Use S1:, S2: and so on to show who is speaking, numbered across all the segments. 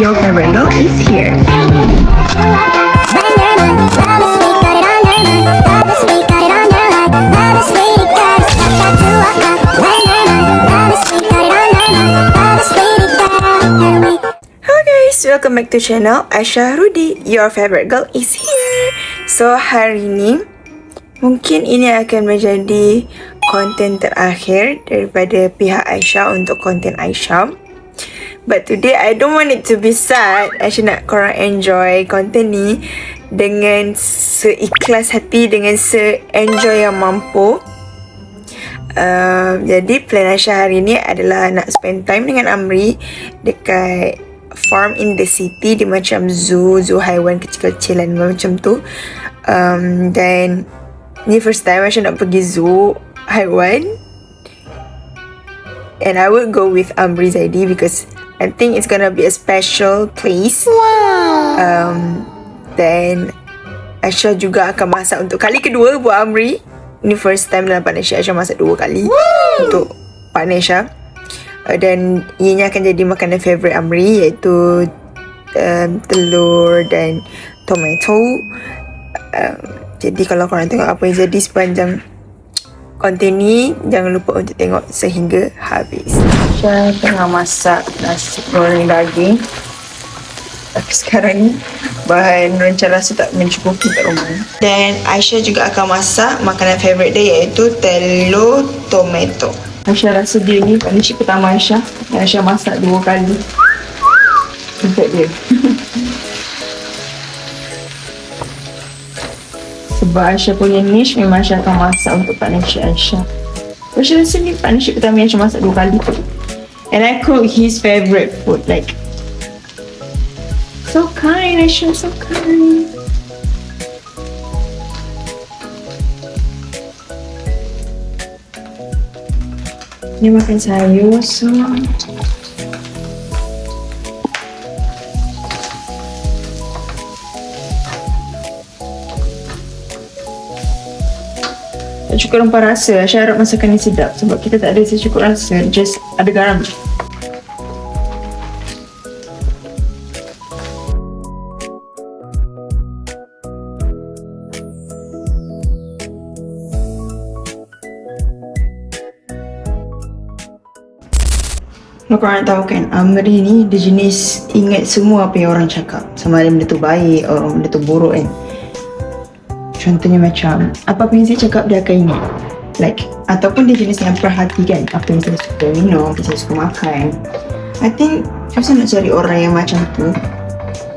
S1: your favorite girl is here. Hello guys, welcome back to channel Aisyah Rudi. Your favorite girl is here. So hari ni mungkin ini akan menjadi konten terakhir daripada pihak Aisyah untuk konten Aisyah. But today I don't want it to be sad. Aisyah nak korang enjoy konten ni dengan seikhlas hati, dengan se-enjoy yang mampu. Jadi plan Aisyah hari ni adalah nak spend time dengan Amri dekat farm in the city. Dia macam zoo haiwan kecil-kecilan macam tu. Dan ni first time Aisyah nak pergi zoo haiwan. And I will go with Amri Zaidi because I think it's gonna be a special place. Wow. Then Aisyah juga akan masak untuk kali kedua buat Amri. Ini first time dalam partnership Aisyah masak 2 kali. Woo! Untuk partner Aisyah. Dan ianya akan jadi makanan favourite Amri, iaitu telur dan tomato. Jadi kalau korang tengok apa yang jadi sepanjang konten ni, jangan lupa untuk tengok sehingga habis. Aisyah tengah masak nasi goreng daging. Tapi sekarang ni bahan rencana rasa tak mencukupi kat rumah. Dan Aisyah juga akan masak makanan favourite dia, iaitu telur tomato. Aisyah rasa dia ni partnership pertama Aisyah yang Aisyah masak 2 kali untuk dia. Sebab Aisyah punya niche memang Aisyah akan masak untuk partnership Aisyah. Aisyah rasa ni partnership pertama yang Aisyah masak 2 kali. And I cook his favourite food, like so kind, Aisyah, so kind. Dia makan sayur, so tak cukup rempah rasa. Aisyah harap masakan ni sedap sebab kita tak ada secukup rasa, just ada garam. Kalau korang tahu kan, Amri ni dia jenis ingat semua apa yang orang cakap. Sama ada benda tu baik atau benda tu buruk kan. Contohnya macam apa yang saya cakap dia akan ingat. Like, ataupun dia jenis yang perhatikan apa yang saya suka minum, apa yang saya suka makan. I think susah nak cari orang yang macam tu.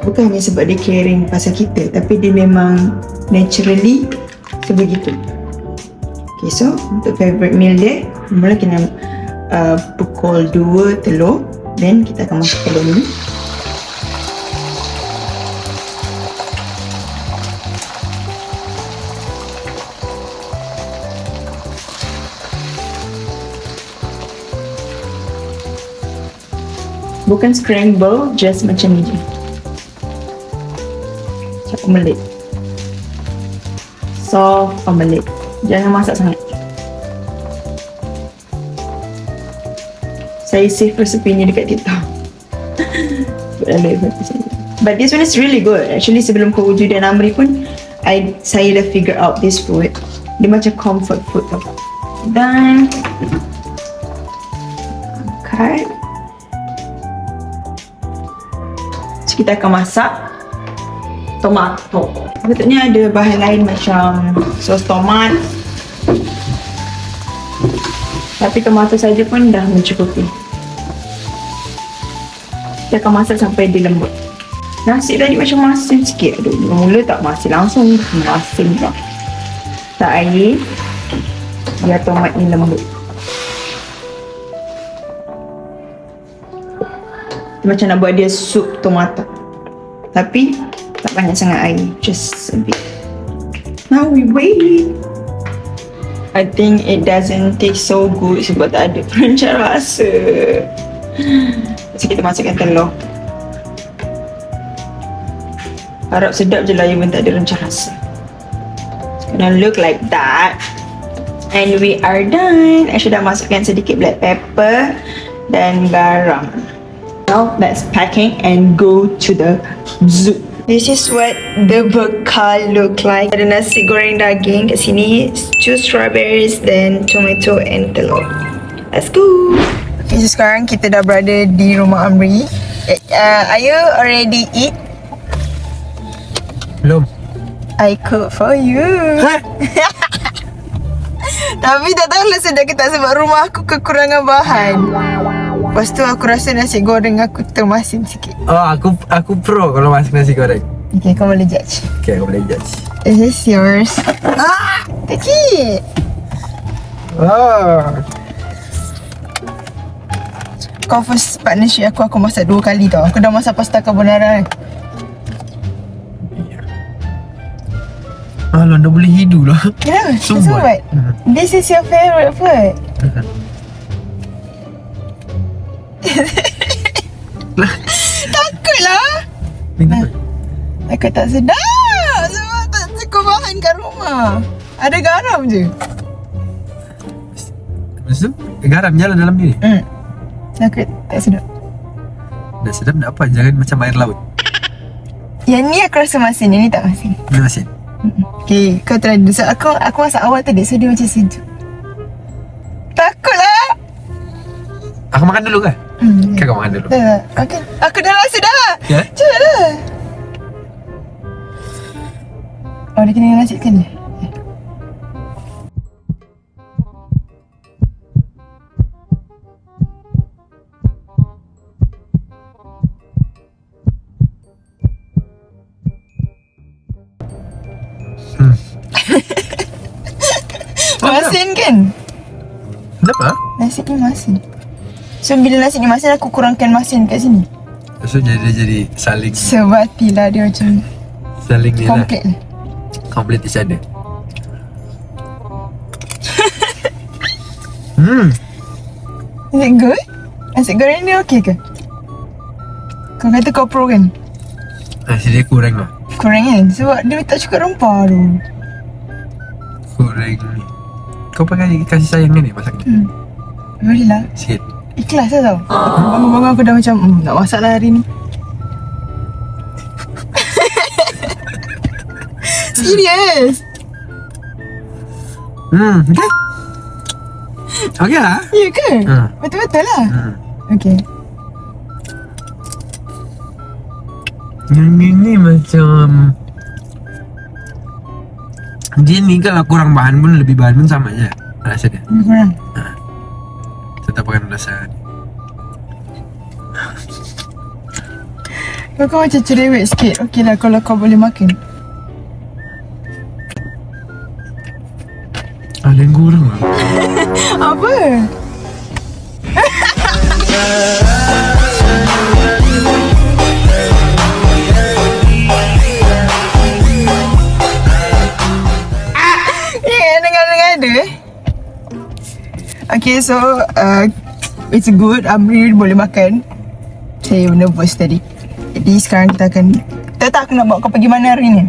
S1: Bukan hanya sebab dia caring pasal kita, tapi dia memang naturally sebegitu. Okay, so untuk favourite meal dia, mula kena pukul 2 telur. Then kita akan masuk telur ni. Bukan scramble, just macam ni je. Macam omelette. Soft omelette. Jangan masak sangat. Saya save resepi ni dekat TikTok. But this one is really good. Actually sebelum Kewujud dan Amri pun saya dah figure out this food. Dia macam comfort food tau. Dan angkat. So kita akan masak tomato. Betulnya ada bahan lain macam sos tomat, tapi tomato saja pun dah mencukupi. Kita akan masak sampai dia lembut. Nasi tadi macam masin sikit. Aduh, mula tak masin, langsung masin pula. Tak air, biar tomat ni lembut. Kita macam nak buat dia sup tomato, tapi tak banyak sangat air, just a bit. Now we wait. I think it doesn't taste so good sebab tak ada perancar rasa. So kita masukkan telur. Harap sedap je lah, even tak ada rencah rasa. It's gonna look like that. And we are done. Aisyah dah masukkan sedikit black pepper dan garam. Now let's packing and go to the zoo. This is what the bekal look like. Ada nasi goreng daging kat sini, 2 strawberries, then tomato and telur. Let's go. Okay, so sekarang kita dah berada di rumah Amri. Are you already eat?
S2: Belum.
S1: I cook for you. Tapi tak tahu lah sedap ke tak sebab rumah aku kekurangan bahan. Lepas tu aku rasa nasi goreng aku termasin sikit.
S2: Oh, aku pro kalau masak nasi goreng.
S1: Okay, kau boleh judge.
S2: Okay, aku boleh judge.
S1: Is this yours? Kecil.
S2: Oh.
S1: Kau first partnership aku masak 2 kali tau. Aku dah masak pasta carbonara.
S2: Alah, dah boleh hidu lah.
S1: Kenapa?
S2: Sumbat.
S1: This is your favourite food. Takutlah. Takut tak sedap sebab tak cukup bahan kat rumah. Ada garam je.
S2: Lepas tu, garam je lah dalam ni.
S1: Takut tak sedap.
S2: Dah sedap nak apa? Jangan macam air laut.
S1: Yang ni aku rasa masin, yang ni tak masin.
S2: Dia masin.
S1: Okay, kau try dulu. So aku masak awal tadi, so dia macam sejuk. Takutlah.
S2: Aku makan dulu kan? Kan kau makan dulu.
S1: Tak. Okay. Aku dah rasa dah.
S2: Ya?
S1: Cepatlah. Oh, dia kena nasi kan dia? Masin kan?
S2: Kenapa?
S1: Nasi ni masin. So bila nasi ni masin, aku kurangkan masin kat sini.
S2: So jadi saling
S1: Sebatilah dia macam
S2: ni lah.
S1: komplit lah.
S2: Complete each other.
S1: Is it good? Nasi goreng ni okey ke? Kau kata kau pro kan?
S2: Nasi dia kurang lah.
S1: Kurang kan? Sebab dia tak cukup rempah tu.
S2: Kurang ni. Kau pakai kasih sayang ni masak ni?
S1: Boleh lah.
S2: Sikit.
S1: Ikhlas lah tau. Aku bangun-bangun aku dah macam nak masak lah hari ni. Serius?
S2: Okay. Okay lah.
S1: Ya ke? Betul-betul lah. Okay.
S2: Yang ni macam dia ni kalau kurang bahan pun lebih bahan pun sama je rasa dia.
S1: Kurang.
S2: Tetap akan rasa.
S1: Kau macam cerewet sikit. Okey lah kalau kau boleh makan.
S2: Ada yang kurang lah.
S1: Apa? Dengar. Okay, so it's good. Amri boleh makan. Saya nervous tadi. Jadi sekarang kita akan tak aku nak bawa kau pergi mana hari ni?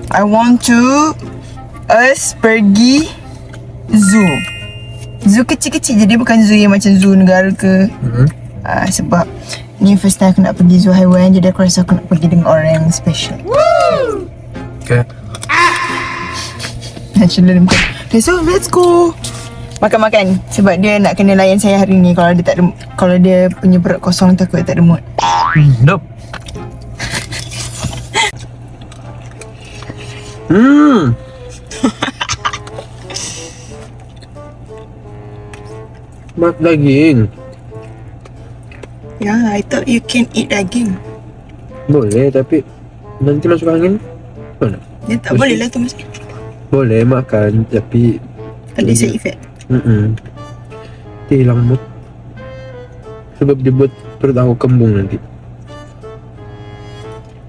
S1: I want to us pergi zoo. Zoo kecil-kecil, jadi bukan zoo yang macam zoo negara ke. Sebab ni first time aku nak pergi zoo haiwan, jadi aku rasa aku nak pergi dengan orang yang special.
S2: Okay.
S1: Natural bukan. Okay, so let's go. Makan-makan. Sebab dia nak kena layan saya hari ni. Kalau dia tak ada, kalau dia punya perut kosong, takut tak ada mood.
S2: Nope. Mak daging.
S1: Yeah, I thought you can eat daging.
S2: Boleh, tapi nanti masuk angin mana?
S1: Ya, tak boleh lah tu mas.
S2: Boleh makan, tapi
S1: Ada side effect.
S2: Dia hilang mood. Sebab dia buat perut aku kembung nanti.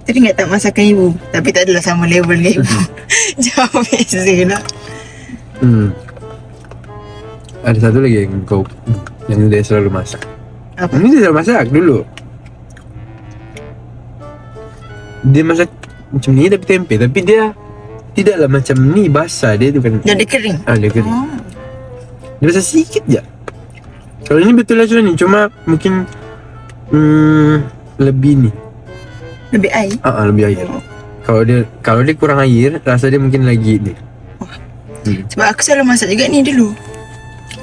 S1: Tadi ingat tak masakan ibu? Tapi tak adalah sama level dengan ibu. Jauh beza lah.
S2: Ada satu lagi yang kau yang dia selalu masak.
S1: Apa?
S2: Ini dia selalu masak dulu. Dia masak macam ni tapi tempe, tapi dia tidaklah macam ni basah, dia tu kan.
S1: Dia kering.
S2: Dia kering. Dia basah sikit je. Kalau ini betul lah macam ni, cuma mungkin Lebih ni.
S1: Lebih air.
S2: Lebih air. Kalau dia kurang air, rasa dia mungkin lagi ni.
S1: Sebab aku selalu masak juga ni dulu.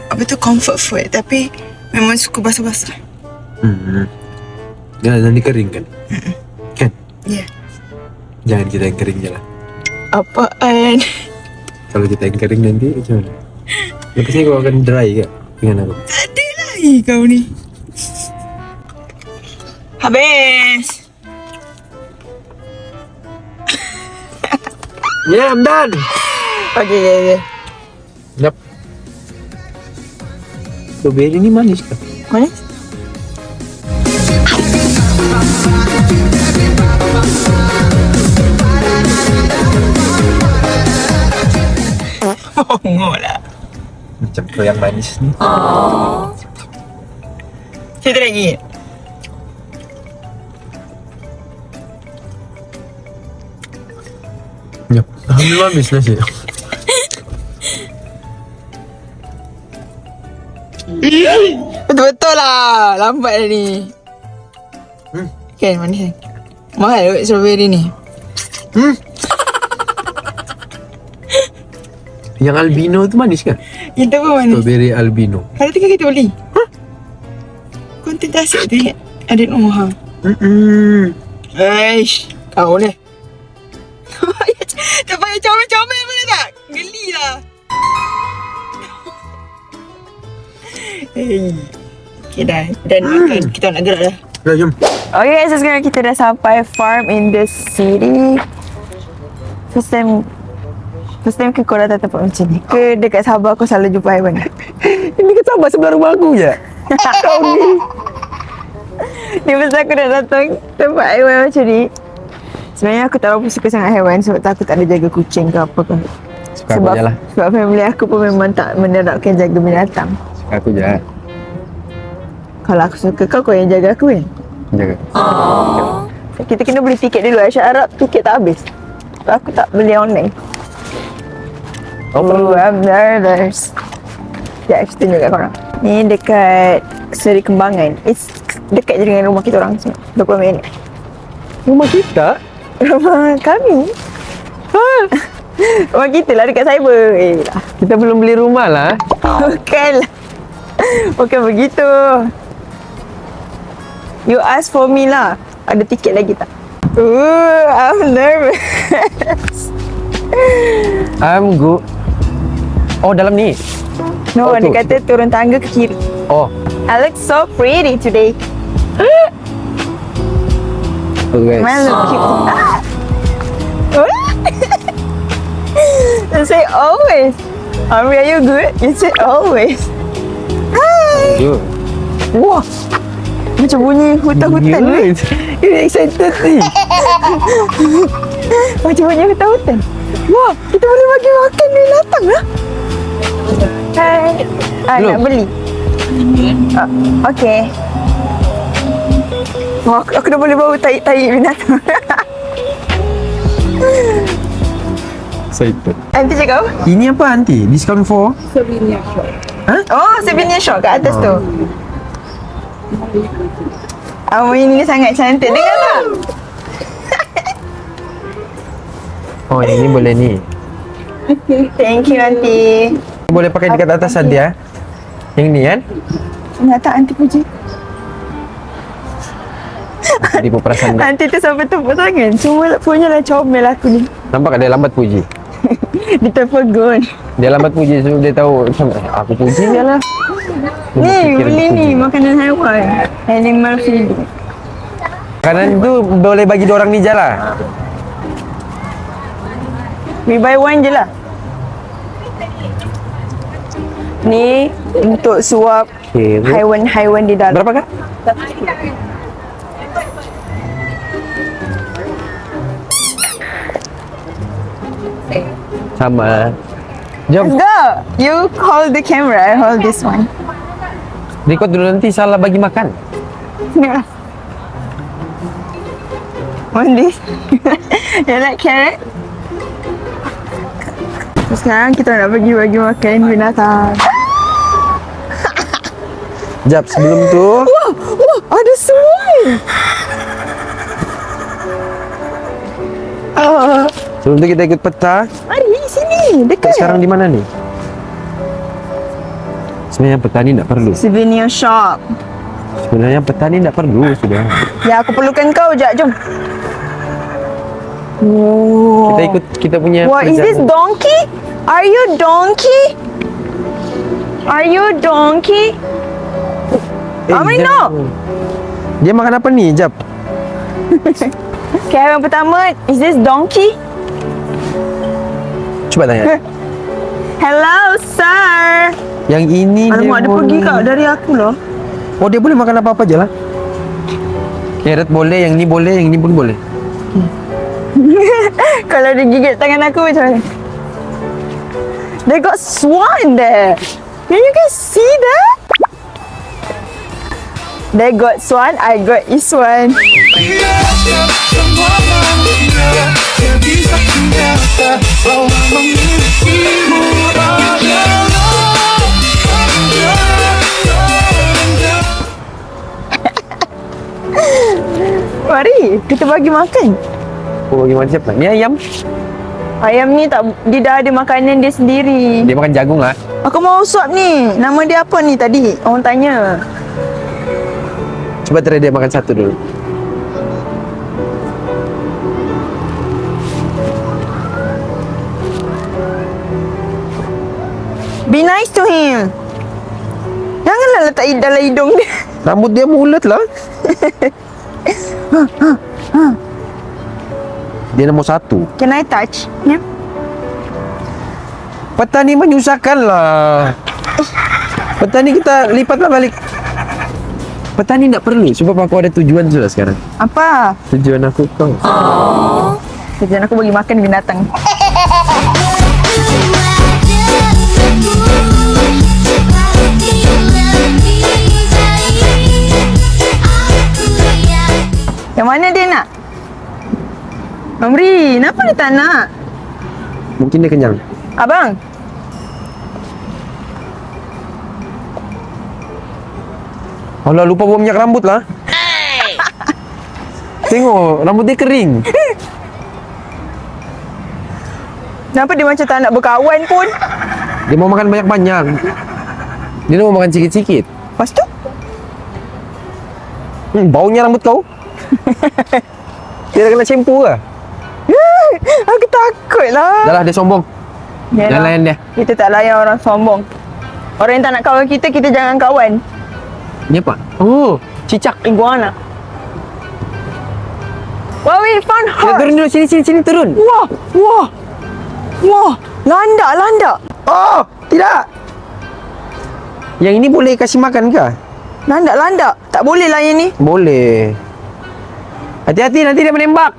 S1: Apa tu comfort food. Tapi memang suka basah-basah.
S2: Nanti kering kan? Kan?
S1: Ya.
S2: Jangan kita yang kering je lah.
S1: Apaan?
S2: Kalau kita yang kering nanti macam mana? Lepasnya kau akan dry ke? Dengan aku.
S1: Tak ada lagi kau ni. Habis.
S2: Yeah, I'm done.
S1: Okay.
S2: Yap. Strawberry ni manis tak?
S1: Manis? Bongol lah.
S2: Macam tu yang manis ni.
S1: Cerita lagi.
S2: Yap. Alhamdulillah habis nasi.
S1: Betul-betul lah. Lambat dah ni. Kan manis kan? Mahal kot strawberry ni.
S2: Yang albino tu manis kan?
S1: Itu pun manis.
S2: Strawberry albino.
S1: Hari tu kan kita beli. Konten tak asyik tu ingat. Ada mahal. Aish. Kau ni. Tak payah comel-comel boleh tak? Geli lah. Okay dah. Dan makan. Kita nak gerak dah.
S2: Dah jom.
S1: Okay guys, so sekarang kita dah sampai farm in the city. First time ke kau datang tempat macam ni? Ke dekat Sabah kau selalu jumpa haiwan?
S2: Ini kan Sabah sebelah rumah aku je. Kau ni.
S1: Ni pasal aku dah datang tempat haiwan macam ni. Sebenarnya aku tak berapa suka sangat haiwan sebab tak aku tak ada jaga kucing ke apa kan.
S2: Suka aku je lah.
S1: Sebab family aku pun memang tak menerapkan jaga binatang.
S2: Suka aku je lah.
S1: Kalau aku suka kau yang jaga aku kan?
S2: Jaga.
S1: Kita kena beli tiket dulu. Aisyah harap tiket tak habis. Sebab aku tak beli online. I'm nervous. Sekejap aku tunjuk kat korang. Ni dekat Seri Kembangan. It's dekat je dengan rumah kita orang. 20 minit.
S2: Rumah kita?
S1: Rumah kami. Rumah kita lah dekat cyber. Lah.
S2: Kita belum beli rumah lah.
S1: Bukan lah. Bukan begitu. You ask for me lah. Ada tiket lagi tak? I'm nervous.
S2: I'm good. Oh, dalam ni?
S1: No,
S2: Oh,
S1: dia
S2: tu.
S1: kata turun tangga ke kiri.
S2: Oh.
S1: I look so pretty today.
S2: Oh guys.
S1: Man, look cute. You say always. Amri, are you good? You say always. Hi.
S2: Good.
S1: Wah. Macam bunyi hutan-hutan ni.
S2: You excited ni.
S1: Macam bunyi hutan-hutan. Wah, kita boleh bagi makan binatang lah. Hai. Nak beli? Okay. Wah, aku dah boleh bau tai-tai binatang.
S2: Excited.
S1: Aunty cakap apa?
S2: Ini apa aunty? Discount for?
S1: Oh, souvenir shop kat atas tu. Ini sangat cantik. Dengar tak?
S2: Oh, yang ni boleh ni.
S1: Thank you, Aunty.
S2: Boleh pakai dekat atas aunty ya. Yang ni kan?
S1: Nak tak Aunty puji?
S2: Jadi perasaan dia.
S1: Aunty tu sampai tepuk tangan. Cuma punya lah comel aku ni.
S2: Nampak tak dia lambat puji?
S1: Dia terpegun.
S2: Dia lambat puji sebab dia tahu macam aku puji dia lah.
S1: Ni, beli ni. Makanan haiwan. Animal feeding.
S2: Makanan tu boleh bagi diorang ni je lah.
S1: We buy one je lah. Ni untuk suap
S2: Okay.
S1: haiwan-haiwan di dalam.
S2: Berapa kah? Sama. Jom.
S1: Let's go. You hold the camera. I hold this one.
S2: Record dulu nanti salah bagi makan.
S1: Yeah. Want this? You like carrot? Sekarang kita nak bagi makan binatang.
S2: Jap, sebelum tu
S1: Wah, ada swan.
S2: Sebelum tu kita ikut peta.
S1: Mari sini, dekat.
S2: Sekarang di mana nih? Sebenarnya peta ni tak perlu.
S1: Souvenir shop.
S2: Sebenarnya peta ni tak perlu sudah.
S1: Ya, aku perlukan kau. Jap, jom. Oh.
S2: Kita ikut kita punya.
S1: What is this, donkey? Are you donkey? Are you donkey? Amri, no.
S2: Dia makan apa ni? Jap.
S1: Okay, yang pertama, is this donkey?
S2: Coba tanya.
S1: Hello, sir.
S2: Yang ini
S1: Alamak, dia pergi kak dari aku lah.
S2: Oh, dia boleh makan apa-apa je lah. Carrot boleh, yang ni boleh, yang ni pun boleh.
S1: Kalau dia gigit tangan aku macam mana? They got swan there. Can you guys see that? They got swan, I got Iswan. Mari, kita bagi makan.
S2: Oh, bagaimana siapa? Ni ayam.
S1: Ayam ni tak, dia dah ada makanan dia sendiri.
S2: Dia makan jagung lah.
S1: Aku mau suap ni. Nama dia apa ni tadi? Orang tanya.
S2: Coba try dia makan satu dulu.
S1: Be nice to him. Janganlah letak dalam hidung dia.
S2: Rambut dia mulut lah. Dia nombor 1.
S1: Can I touch? Ya.
S2: Peta ni menyusahkan lah. Peta ni kita lipatlah balik. Peta ni tak perlu sebab aku ada tujuan sudah sekarang.
S1: Apa?
S2: Tujuan aku kau.
S1: Tujuan aku bagi makan binatang. Yang mana dia nak? Amri, kenapa dia tak nak?
S2: Mungkin dia kenyang.
S1: Abang,
S2: Alah, lupa bawa minyak rambut lah. Tengok, rambut dia kering.
S1: kenapa dia macam tak nak berkawan pun?
S2: Dia mau makan banyak-banyak. Dia mau makan sikit-sikit.
S1: Lepas tu?
S2: Baunya rambut kau. Dia dah kena shampoo ke?
S1: Aku takut lah.
S2: Dah lah, dia sombong. Jangan layan dia.
S1: Kita tak layan orang sombong. Orang yang tak nak kawan kita, kita jangan kawan.
S2: Ni apa? Oh, cicak.
S1: Iguana. Wow, we found
S2: Kita
S1: her.
S2: turun dulu, sini turun.
S1: Wah, wah, wah. Landak, landak.
S2: Oh, tidak. Yang ini boleh kasih makan ke?
S1: Landak, landak. Tak boleh lah yang ni.
S2: Boleh. Hati-hati, nanti dia menembak.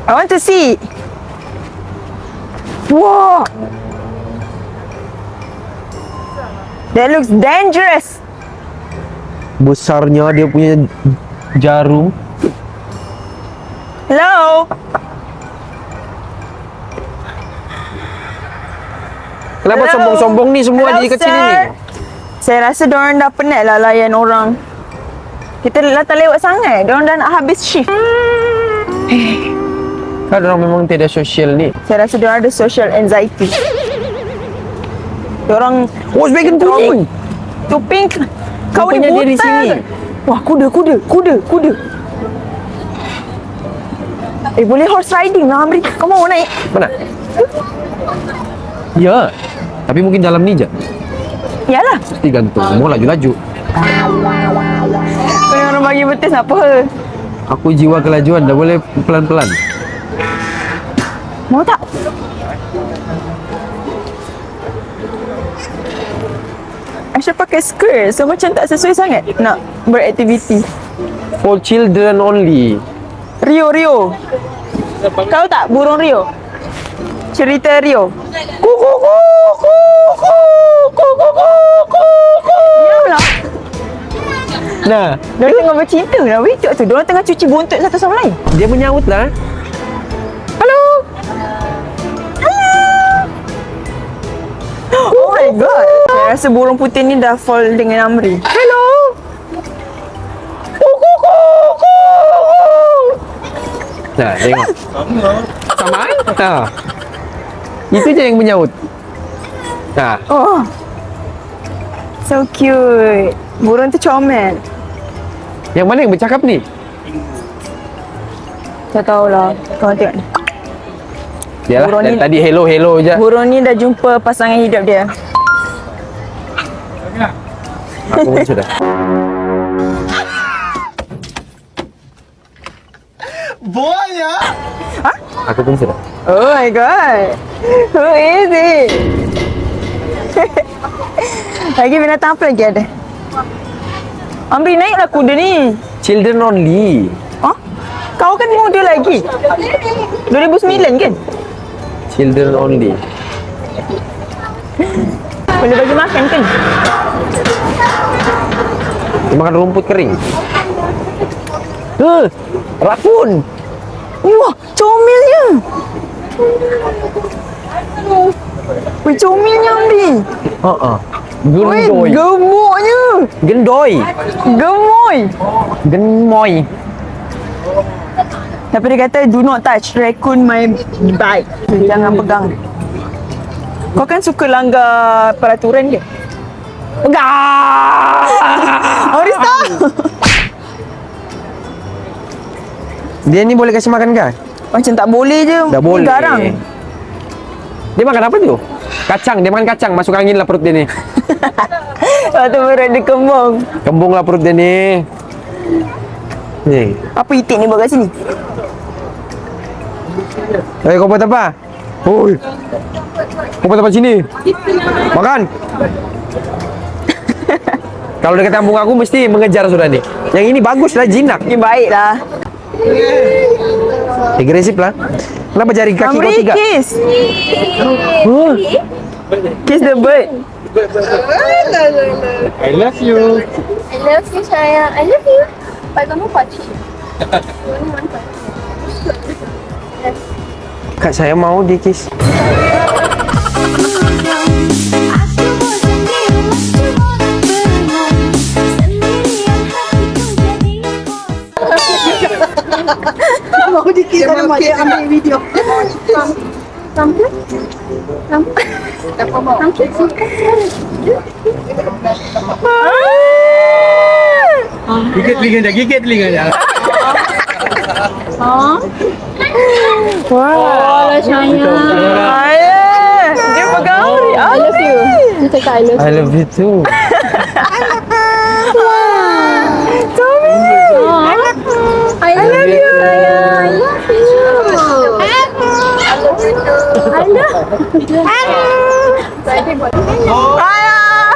S1: I want to see. Wah. That looks dangerous.
S2: Besarnya dia punya jarum.
S1: Hello.
S2: Kenapa
S1: Hello?
S2: sombong-sombong ni semua
S1: Hello,
S2: di dekat sini ni?
S1: sir. Saya rasa diorang dah penat lah layan orang. Kita dah tak lewat sangat. Diorang dah nak habis shift.
S2: Kan orang memang tidak sosial ni.
S1: Saya rasa diorang ada social anxiety. Diorang
S2: Oh, bacon kuning.
S1: tu pink. Kau ni
S2: Rupanya dia
S1: buta
S2: di sini.
S1: ke? Wah, kuda. Boleh horse riding lah, Amri. Kau mau naik?
S2: Mana? Ya. Tapi mungkin dalam ni je.
S1: Yalah.
S2: Mesti gantung. Mau laju-laju.
S1: Kau yang orang bagi betis apa?
S2: Aku jiwa kelajuan, dah boleh pelan-pelan.
S1: Mau tak? Aisyah pakai skirt, so macam tak sesuai sangat nak beraktiviti.
S2: For children only.
S1: Rio. Kau tak burung Rio? Cerita Rio. Yalah.
S2: Nah,
S1: Diorang tengah bercinta lah, weh. Tengok tu, diorang tengah cuci buntut satu sama lain.
S2: dia menyahut lah.
S1: Hello. Oh my god. Rasa burung putih ni dah fall dengan Amri.
S2: Hello. Nah, tengok. Samaan? Itu je yang menyaut.
S1: Oh. So cute. Burung tu comel.
S2: Yang mana yang bercakap ni?
S1: Tak tahulah. Kau tengok ni.
S2: Yalah,
S1: Burung
S2: dari
S1: ni-
S2: tadi hello je.
S1: Burung ni dah jumpa pasangan hidup dia.
S2: Aku pun sudah. Aku pun sudah.
S1: Oh my god. Who is it? Lagi binatang apa lagi ada? Amri naiklah kuda ni.
S2: Children only.
S1: Oh? Kau kan muda lagi. 2009 kan?
S2: Children only.
S1: Boleh bagi makan kan?
S2: Dia makan rumput kering. Rapun.
S1: Wah, comelnya. Wih, comelnya Amri. Wih,
S2: Gendoi.
S1: gemuknya.
S2: Gendoi.
S1: Gemoy.
S2: Gemoy.
S1: Tapi dia kata, do not touch raccoon my bike. Jangan pegang. Kau kan suka langgar peraturan ke?
S2: Pegang.
S1: Amri, stop.
S2: Dia ni boleh kasih makan ke?
S1: Macam tak boleh je.
S2: Tak
S1: Ni
S2: boleh.
S1: garang.
S2: Dia makan apa tu? Kacang. Dia makan kacang. Masuk angin lah perut dia ni.
S1: Waktu perut dia kembung.
S2: Kembung lah perut dia ni. Ni.
S1: Apa itik ni buat kat sini?
S2: Kau buat apa? Oi. Kau buat apa sini? Makan. Kalau dekat kampung aku mesti mengejar sudah ni. Yang ini bagus lah, jinak.
S1: Ni baik lah.
S2: Agresif lah. Kenapa jari kaki kau
S1: Amri,
S2: tiga?
S1: kiss. Kiss the bird.
S3: I love you, sayang. I love you. But I don't know what she. Only one part.
S2: Kak saya mau di kiss.
S4: Mau dikira sama dia ambil video.
S3: Sampai.
S4: Gigit telinga dia.
S3: Oh, sayang.
S1: Ayah. Dia pegang Amri. I love you.
S3: Dia cakap I love
S2: I love you too.
S3: I love you. I love you. I love
S1: Ayah.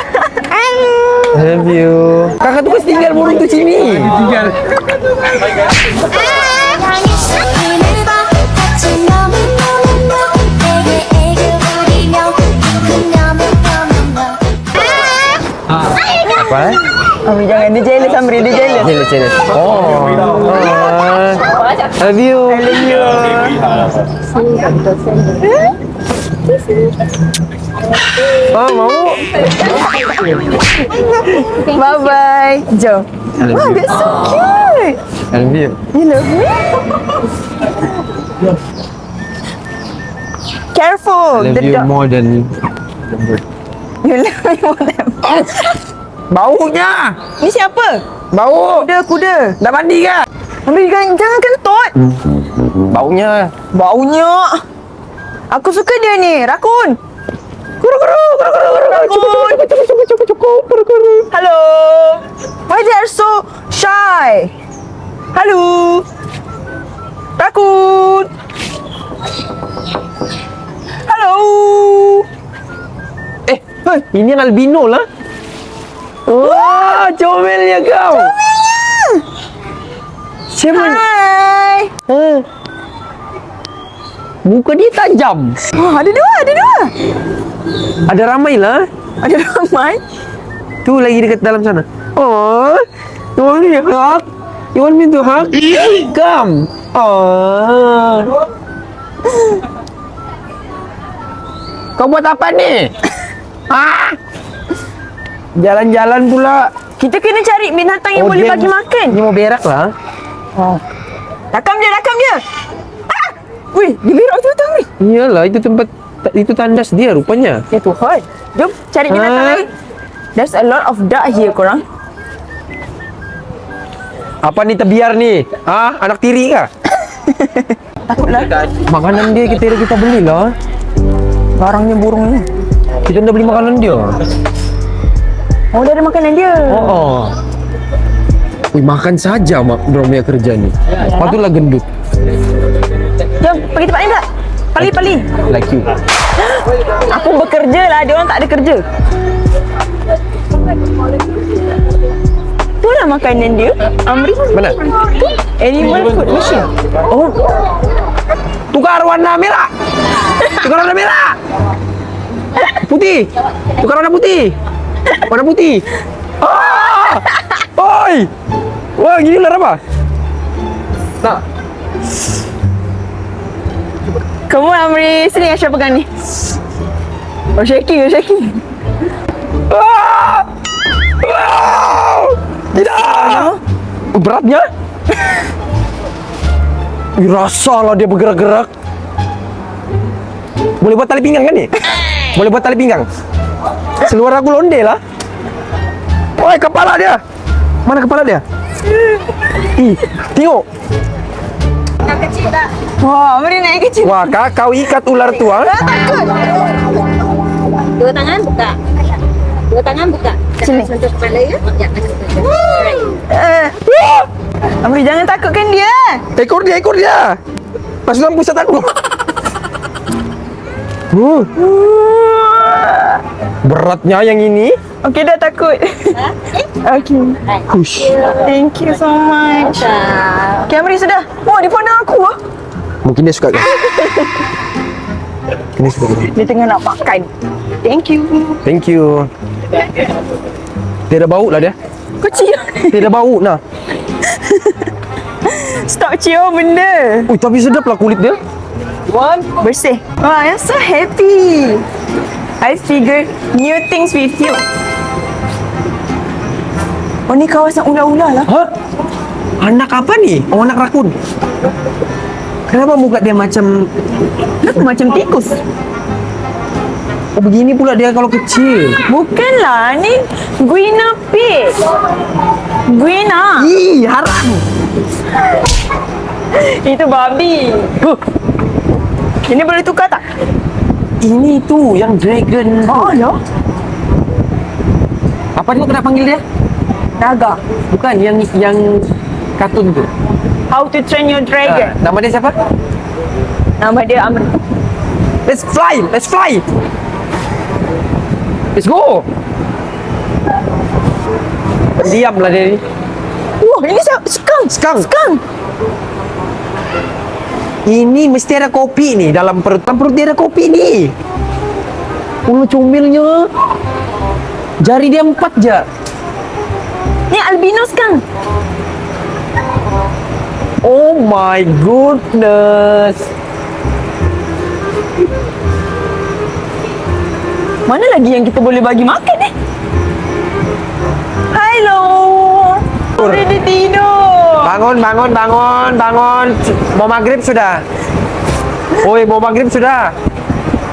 S2: I love you. Kakak tu pasti tinggal burung tu sini.
S4: Tinggal.
S2: Apa?
S1: Amri jangan. Dia jealous Amri. Dia jealous.
S2: Jealous. Oh. I love you.
S1: I love you.
S2: Oh, mau?
S1: Bye-bye. Jom. Wow, that's so cute.
S2: I love you.
S1: You love me? Careful.
S2: I love you more than the bird.
S1: You love me more than...
S2: Baunya.
S1: Ni siapa?
S2: Bau.
S1: Kuda.
S2: Dah mandi ke?
S1: Ambil jangan kentut.
S2: Baunya.
S1: Baunya. Aku suka dia ni. Rakun. Rakun.
S2: Cukup.
S1: Hello. Why they are so shy? Hello. Rakun. Hello.
S2: Ini yang albino lah. Wah, comelnya kau. Siapa?
S1: Hai.
S2: Muka dia tajam.
S1: Oh, ada dua.
S2: Ada ramai lah.
S1: Ada ramai.
S2: Tu lagi dekat dalam sana. Oh, you want me to hug? You want me to hug? Come. Oh. Kau buat apa ni? Ha? jalan-jalan pula.
S5: Kita kena cari binatang yang boleh
S2: dia-
S5: bagi makan.
S2: Dia mau berak lah.
S5: Rakam dia, rakam dia. Ah! Wih, dia berak betul-betul ni.
S2: Iyalah, itu tempat, itu tandas dia rupanya.
S5: Ya Tuhan. Jom cari binatang
S2: Ha?
S5: lain. There's a lot of duck here korang.
S2: Apa ni terbiar ni? Anak tiri kah?
S5: Takutlah.
S2: Makanan dia kita belilah.
S5: Barangnya burung ni.
S2: Kita dah beli makanan dia.
S5: Oh, dah ada makanan dia.
S2: Oh. Wih, makan saja mak dorang punya kerja ni. Patutlah gendut.
S5: Jom, pergi tempat lain tak? Pali.
S2: Like you.
S5: Aku bekerja lah, dia orang tak ada kerja. Tu lah makanan dia, Amri.
S2: Mana?
S5: Animal food machine.
S2: Oh. Tukar warna merah. Tukar warna merah. Putih. Tukar warna putih. Warna putih. Oi. Wah, gini lah apa? Nak.
S5: Kamu Amri, sini Aisyah pegang ni. Oh, shaking.
S2: Tidak. Beratnya? Rasa lah dia bergerak-gerak. Boleh buat tali pinggang kan ni? Boleh buat tali pinggang. Seluar aku londe lah. Oi, kepala dia. Mana kepala dia? Ih, tengok.
S5: Wah, Amri naik kecil.
S2: Wah, kau ikat ular tua.
S5: Takut.
S3: Dua tangan buka. Dua tangan buka.
S5: Sini.
S3: Sentuh kepala ya. Ya, sentuh.
S5: Amri, jangan takutkan dia.
S2: Ekor dia. Pasukan pusat aku. Beratnya yang ini.
S5: Okey, dah takut. Okey.
S2: Hush.
S5: Thank you so much. Okay, Amri sudah. Oh, dia pandang aku ah.
S2: Mungkin dia suka kan? Ini suka kan?
S5: Dia tengah nak makan. Thank you.
S2: Thank you. Dia ada bau lah dia.
S5: Kecil.
S2: Dia ada bau nah.
S5: Stop cium benda.
S2: Ui, tapi sedap lah kulit dia.
S5: Bersih. Wah, I'm so happy. I figure new things with you. Oh, ni kawasan ular-ular lah.
S2: Hah? Anak apa ni? Oh, anak rakun. Kenapa muka dia macam...
S5: Kenapa macam tikus?
S2: Oh, begini pula dia kalau kecil.
S5: Bukanlah, ni guinea pig. Guinea.
S2: Ih, haram.
S5: Itu babi.
S2: Huh.
S5: Ini boleh tukar tak?
S2: Ini tu yang dragon.
S5: Oh, ya.
S2: Apa dia kena panggil dia?
S5: Naga.
S2: Bukan, yang kartun tu.
S5: How to train your dragon.
S2: Nama dia siapa?
S5: Nama dia Amri.
S2: Let's fly. Let's go. Diam lah dia ni.
S5: Wah, ini skunk.
S2: Skunk. Ini mesti ada kopi ni dalam perut. Dalam perut dia ada kopi ni. Ulu comilnya. Jari dia 4 je.
S5: Ni albino skunk.
S2: Oh my goodness.
S5: Mana lagi yang kita boleh bagi makan ni? Hello. Ready tidur.
S2: Bangun. Mau maghrib sudah. Oi, mau maghrib sudah.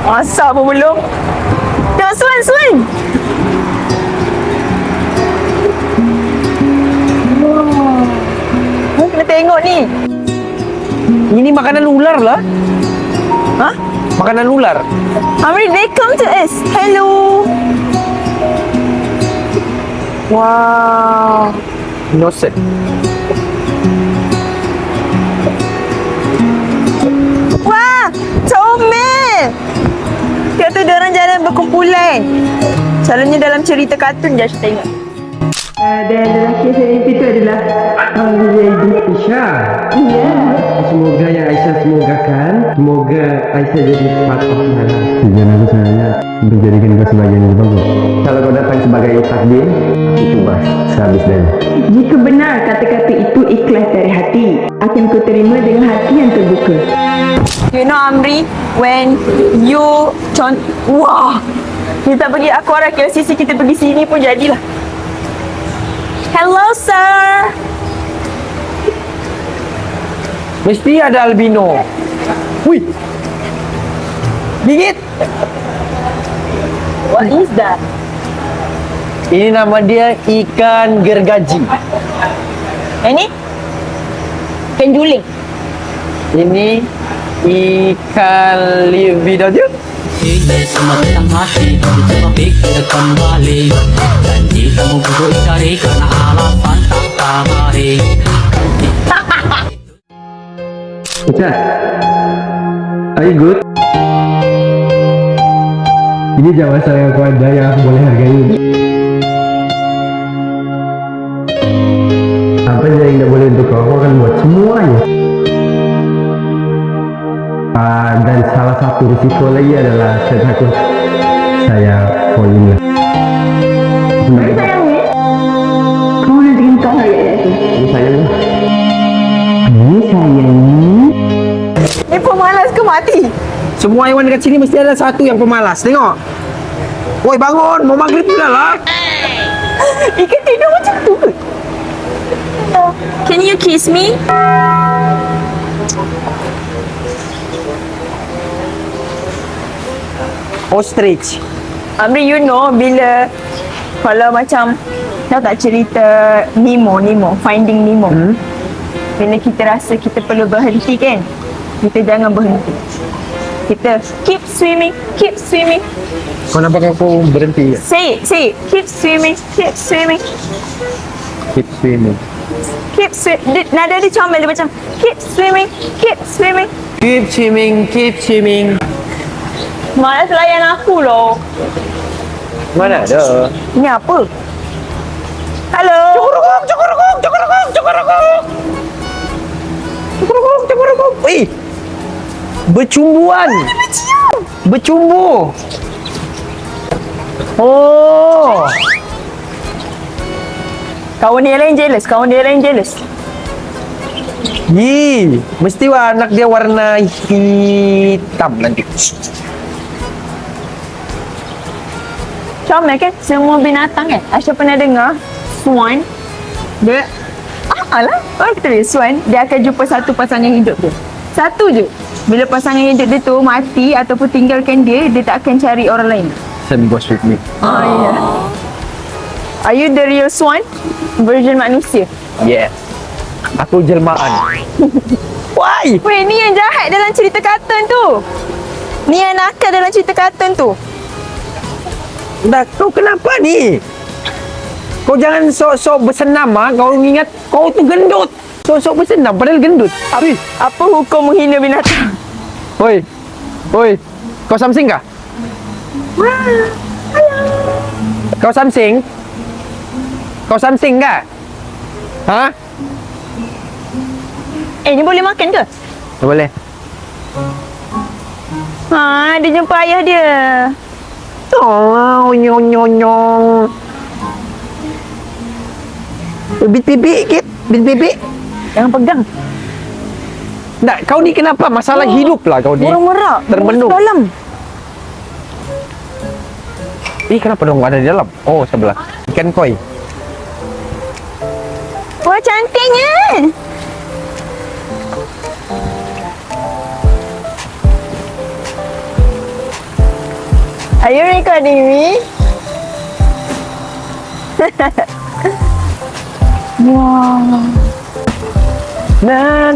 S5: Masak pun belum. Tengok Swan. Wow. Kena tengok ni.
S2: Ini makanan ular lah.
S5: Hah?
S2: Makanan ular.
S5: Amri, they come to us. Hello. Wow.
S2: Innocent.
S5: Wah, comel. Tengok tu, diorang jalan berkumpulan. Selalunya dalam cerita kartun je saya tengok. Dan lelaki saya mimpi itu adalah
S2: Isha.
S5: Ya.
S2: Semoga yang Aisyah semogakan, semoga Aisyah jadi part of my life. Tujuan aku sebenarnya menjadikan kau sebagai yang bagus. Kalau kau datang sebagai takdir, aku cuba sehabis dan.
S5: Jika benar kata-kata itu ikhlas dari hati, akan ku terima dengan hati yang terbuka. You know Amri, when you wah, kita pergi Aquara KLCC, kita pergi sini pun jadilah. Hello sir.
S2: Mesti ada albino. Wih. Gigit.
S5: What is that?
S2: Ini nama dia ikan gergaji.
S5: Ini? Ikan juling.
S2: Ini ikan libido je.
S6: Ini semua tentang hati, coba pikir kembali. Janji kamu buruk cari karena alasan tak pamari.
S2: Ustaz, are you good? Ini jawab yang aku ada yang aku boleh hargai. Apa yang tidak boleh untuk kau, aku akan buat semuanya. Dan salah satu risiko lagi adalah saya takut saya fall in love.
S5: Sayang ni? Kamu nanti kentang lagi tu.
S2: Ini sayang.
S5: Ini sayang. Ni pemalas ke mati?
S2: Semua hewan dekat sini mesti ada satu yang pemalas. Tengok. Woi bangun, mau maghrib dah lah.
S5: Ikan tidur macam tu ke? Can you kiss me?
S2: Ostrich.
S5: Amri, you know bila kalau macam tahu tak cerita Nemo, Finding Nemo. Bila kita rasa kita perlu berhenti kan, kita jangan berhenti. Kita keep swimming.
S2: Kau nampak aku berhenti?
S5: Say it. Keep swimming.
S2: Keep swimming.
S5: Nada dia comel, dia macam keep swimming.
S2: Keep swimming.
S5: Malas layan aku loh.
S2: Mana ada?
S5: Ni apa? Halo.
S2: Cukurukuk. Wih. Bercumbuan. Bercumbu. Oh.
S5: Kawan dia lain jealous.
S2: Yi, mesti anak dia warna hitam nanti.
S5: Comel kan? Semua binatang kan? Aisyah pernah dengar swan. Dia alah, orang kata dia swan, dia akan jumpa satu pasangan hidup dia. Satu je. Bila pasangan hidup dia tu mati ataupun tinggalkan dia, dia tak akan cari orang lain.
S2: Same goes with me.
S5: Oh ya. Are you the real swan? Version manusia.
S2: Yeah. Aku jelmaan. Why?
S5: Weh, ni yang jahat dalam cerita kartun tu. Ni yang nakal dalam cerita kartun tu.
S2: Dah, kau kenapa ni? Kau jangan sok-sok bersenam ah. Kau ingat kau tu gendut. Sok-sok bersenam padahal gendut.
S5: Apa hukum menghina binatang?
S2: Oi. Kau samsing kah? Kau samsing? Kau samsing kah? Ha?
S5: Ni boleh makan ke?
S2: Tak boleh.
S5: Dia jumpa ayah dia.
S2: Oh, nyong. Bit pipi.
S5: Jangan pegang.
S2: Tak, kau ni kenapa? Masalah hidup lah kau ni.
S5: Burung merak.
S2: Termenung.
S5: Dalam.
S2: Kenapa dong ada di dalam? Oh, sebelah. Ikan koi.
S5: Wah, cantiknya. Are you recording me? Wow.
S2: Na.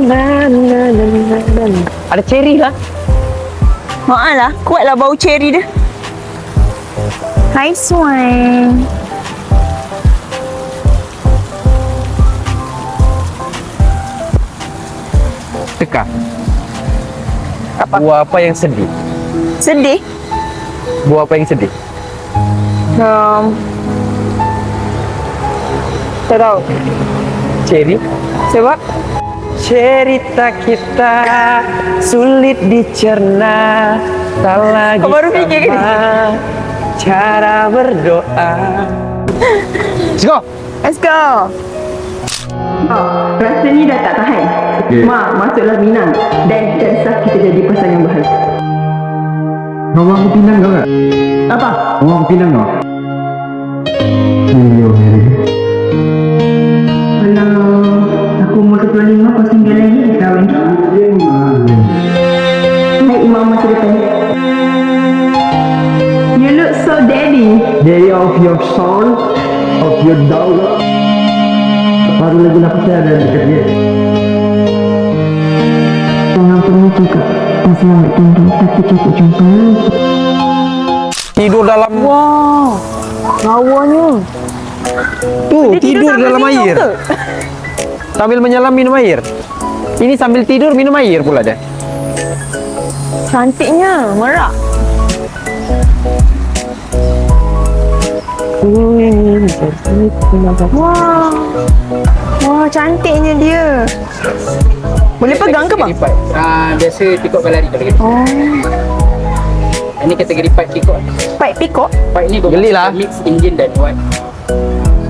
S2: Ada cherry lah.
S5: Lah, kuatlah bau cherry dia. Hai Swan.
S2: Teka. Buah apa yang sedih?
S5: Sedih?
S2: Buah apa yang sedih?
S5: Tak tahu.
S2: Cherry.
S5: Sebab?
S2: Cerita kita sulit dicerna, tak lagi
S5: Kau baru fikir ke ni?
S2: sama cara berdoa. Let's go.
S5: Let's go. Oh, rasa ni dah tak tahan.
S2: Okay.
S5: Ma, masuklah Minang. Dan sah kita jadi pasangan bahagia.
S2: Rumah aku pinang kau tak?
S5: Apa?
S2: Rumah aku pinang kau? Iya, Mary.
S5: Kalau aku umur 25, kau 9 lagi kahwin. Hai Imam masa depan. You look so daddy.
S2: Day of your son, of your daughter. Baru lagi nak percaya dan dekat dia.
S5: Jangan pernah cakap tak selamat tinggal, tapi cakap jumpa lagi.
S2: Tidur dalam
S5: Wow, lawanya.
S2: tuh,
S5: Dia
S2: tidur
S5: sambil
S2: dalam
S5: minum
S2: air.
S5: ke?
S2: Sambil menyelam minum air. Ini sambil tidur minum air pula dia.
S5: Cantiknya, merak. Wah, wah cantiknya dia. Boleh pegang ke bang?
S7: Pipe. Biasa pikok berlari kalau gitu.
S5: Oh,
S7: Ini kategori pipe pikok.
S5: pipe pikok.
S7: Pipe ni
S2: Geli lah.
S7: mix engine dan oil.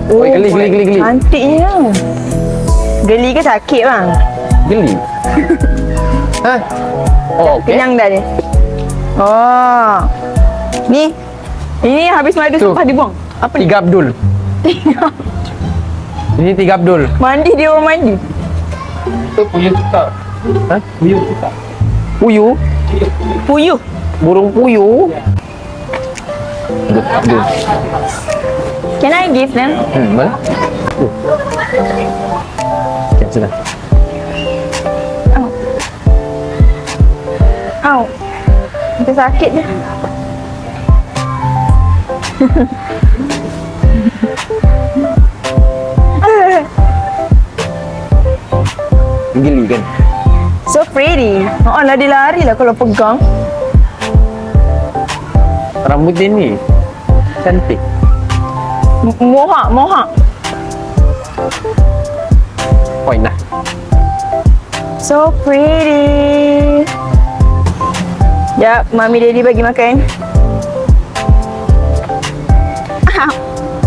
S2: Oh, geli.
S5: Cantiknya. Geli ke sakit bang?
S2: Geli. Hah? Oh, okey.
S5: Kenyang dah dia. Oh, ni. Ini habis madu
S2: Tu.
S5: sempah dibuang. Apa ni?
S2: 3 Abdul. Ini 3 Abdul.
S5: Mandi dia orang mandi.
S7: Itu puyuh tukar.
S2: Hah?
S7: Puyuh tukar.
S2: Puyuh.
S5: Puyuh.
S2: Burung puyuh. Abdul.
S5: Can I give them?
S2: Boleh? Okay, sudah.
S5: Au. Macam sakit je.
S2: Geli kan?
S5: So pretty. Oh lah dia lari lah kalau pegang.
S2: Rambut dia ni cantik.
S5: Mohak.
S2: Point lah.
S5: So pretty. Jap, Mami Daddy bagi makan. Ah,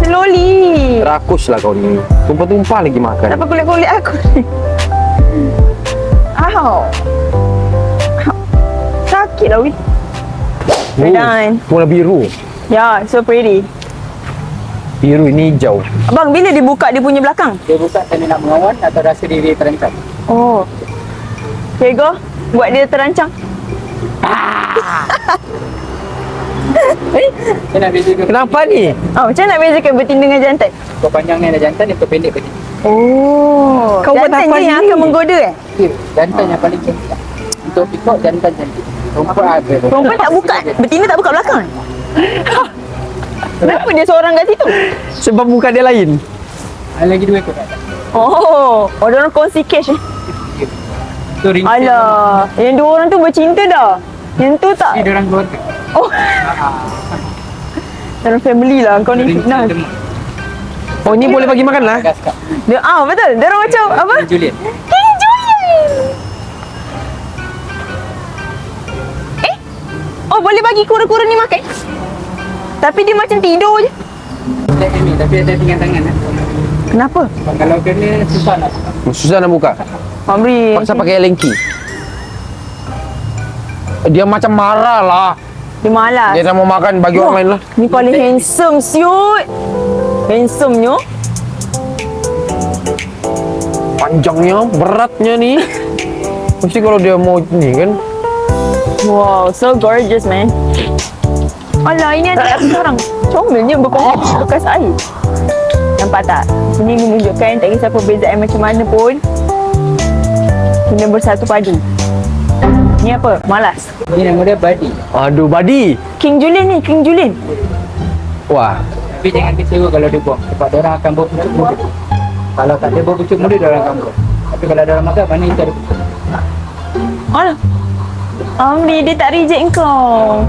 S5: slowly.
S2: Rakus lah kau ni. Tumpah-tumpah lagi makan.
S5: Kenapa kulit-kulit aku ni? Ow. Sakit lah, weh. We're done.
S2: Warna biru.
S5: Yeah, so pretty.
S2: Biru ini hijau.
S5: Abang, bila dia buka dia punya belakang?
S7: Dia buka tanda nak mengawan atau rasa diri terancam.
S5: Oh. Okay, go. Buat dia terancang.
S7: Dia nak beza ke?
S2: Kenapa ni?
S5: Oh, macam nak bezakan betina dengan jantan?
S7: Ekor panjang ni ada jantan, ekor pendek betina.
S5: Oh.
S2: Kau buat
S5: jantan
S2: apa
S5: je yang
S2: ni?
S5: akan menggoda
S7: Ya, jantan yang paling cantik. Untuk pikok jantan cantik. Perempuan ada.
S5: Perempuan tak buka, betina tak buka belakang. Kenapa dia seorang kat situ?
S2: Sebab muka dia lain.
S7: Ada lagi 2 ekor kat atas.
S5: Oh, orang kongsi cash eh.
S7: Tu ring.
S5: Alah, yang dua orang tu bercinta dah. Yang tu tak.
S7: Dia orang keluarga.
S5: Oh, dalam family lah kau ni fitnah.
S2: Oh, ni boleh bagi makan lah.
S7: Gas kak.
S5: Dia betul. Dia orang macam apa?
S7: Juliet.
S5: King Julian. Oh, boleh bagi kura-kura ni makan? Tapi dia macam tidur je.
S7: Dia ni tapi ada tinggal tangan.
S5: Kenapa?
S7: Kalau kena susah nak.
S2: Susah nak buka.
S5: Amri.
S2: Paksa pakai lengki. Dia macam marah lah.
S5: Dia malas.
S2: Dia nak mau makan bagi orang lain lah.
S5: Ni paling handsome siut. Handsome-nya.
S2: Panjangnya, beratnya ni. Mesti kalau dia mau ni kan.
S5: Wow, so gorgeous man. Alah, ini ada seorang. Comelnya bekas air. Nampak tak? Ini menunjukkan tak kisah perbezaan macam mana pun. Kena bersatu padu. Ni apa? Malas.
S7: Ni nama dia Buddy.
S2: Aduh, Buddy.
S5: King Julian ni, King Julian.
S2: Wah,
S7: Tapi jangan kecewa kalau dia buang. Sebab dia orang akan bawa pucuk muda. Kalau tak ada bawa pucuk muda, dia orang akan buang. Tapi kalau ada orang makan, mana itu ada pucuk.
S5: Alah. Amri, dia tak reject kau.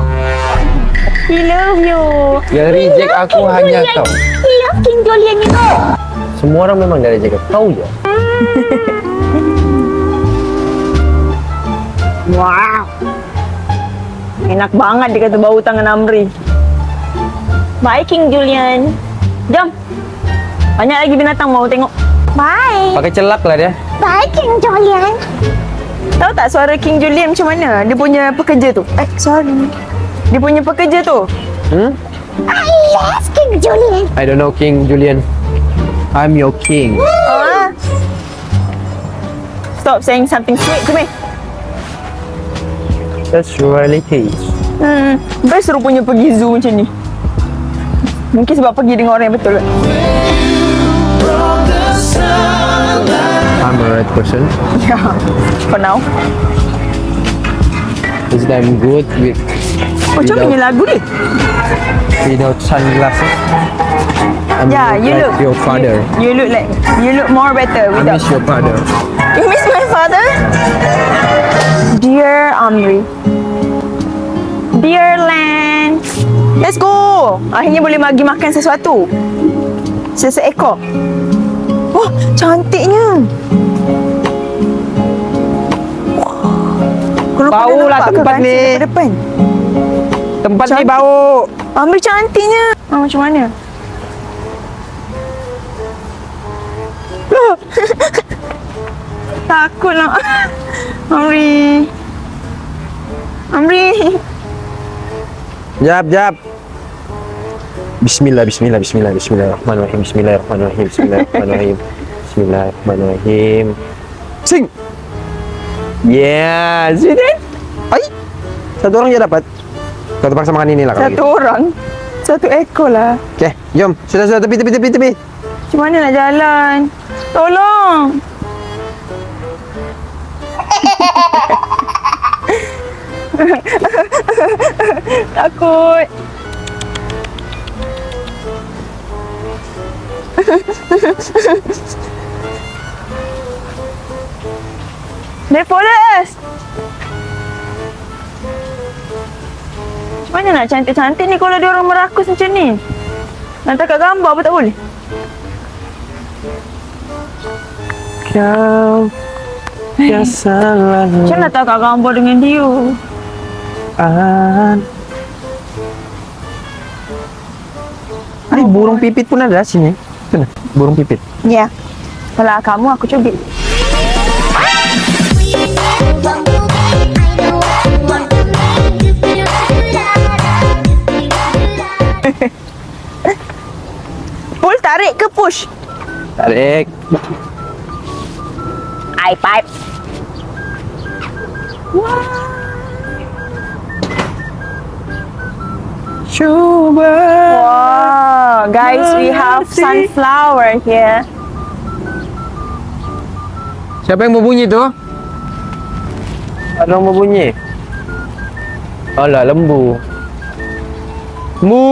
S5: He love you.
S2: dia reject aku hanya kau.
S5: He love King Julian ni kau.
S2: Semua orang memang dah ada jaga. Kau je.
S5: Wow. Enak banget dia kata bau tangan Amri. Bye King Julian. Jom. Banyak lagi binatang mau tengok. Bye.
S2: Pakai celak lah dia.
S5: Bye King Julian. Tahu tak suara King Julian macam mana? Dia punya pekerja tu. Sorry. Dia punya pekerja tu. I love King Julian.
S2: I don't know King Julian. I'm your king.
S5: Stop saying something sweet to me.
S2: That's reality.
S5: Best rupanya pergi zoo macam ni. Mungkin sebab pergi dengan orang yang betul.
S2: I'm a right person.
S5: Yeah. For now.
S2: Is that I'm good with
S5: Macam mana lagu ni?
S2: without sunglasses? I'm
S5: Yeah, you
S2: like
S5: look.
S2: your father.
S5: You look more better
S2: I
S5: without.
S2: miss your father.
S5: You miss my father? Dear Amri. Dear Land. Let's go. Akhirnya boleh pergi makan sesuatu. Seekor. Wah, cantiknya. Kalau
S2: Bau
S5: kau dah
S2: lah
S5: nampak ke
S2: tempat
S5: kancing
S2: ni.
S5: daripada depan?
S2: Tempat ni
S5: Cantik.
S2: bau.
S5: Amri cantiknya. Macam mana? Takut lah. Amri.
S2: Jap. Bismillahirrahmanirrahim. Bismillahirrahmanirrahim. Sing. Yeah, see that? Ay. Satu orang je dapat. Kau terpaksa makan ini lah kalau
S5: Satu orang. Satu ekor lah.
S2: Okay, jom. Sudah, tepi.
S5: Macam mana nak jalan? Tolong. Takut. They follow us. Macam mana nak cantik-cantik ni kalau dia orang merakus macam ni? Nak takat gambar apa tak boleh?
S2: Kau yang selalu
S5: Macam mana nak takat gambar dengan dia?
S2: Ay, burung pipit pun ada sini. Sana, burung pipit.
S5: Ya. Kalau kamu aku cubit. Pull, tarik ke push?
S2: Tarik.
S5: I pipe.
S2: Coba.
S5: Wow, guys, we have sunflower here.
S2: Siapa yang berbunyi tu? Ada yang berbunyi. Alah, lembu. Mu.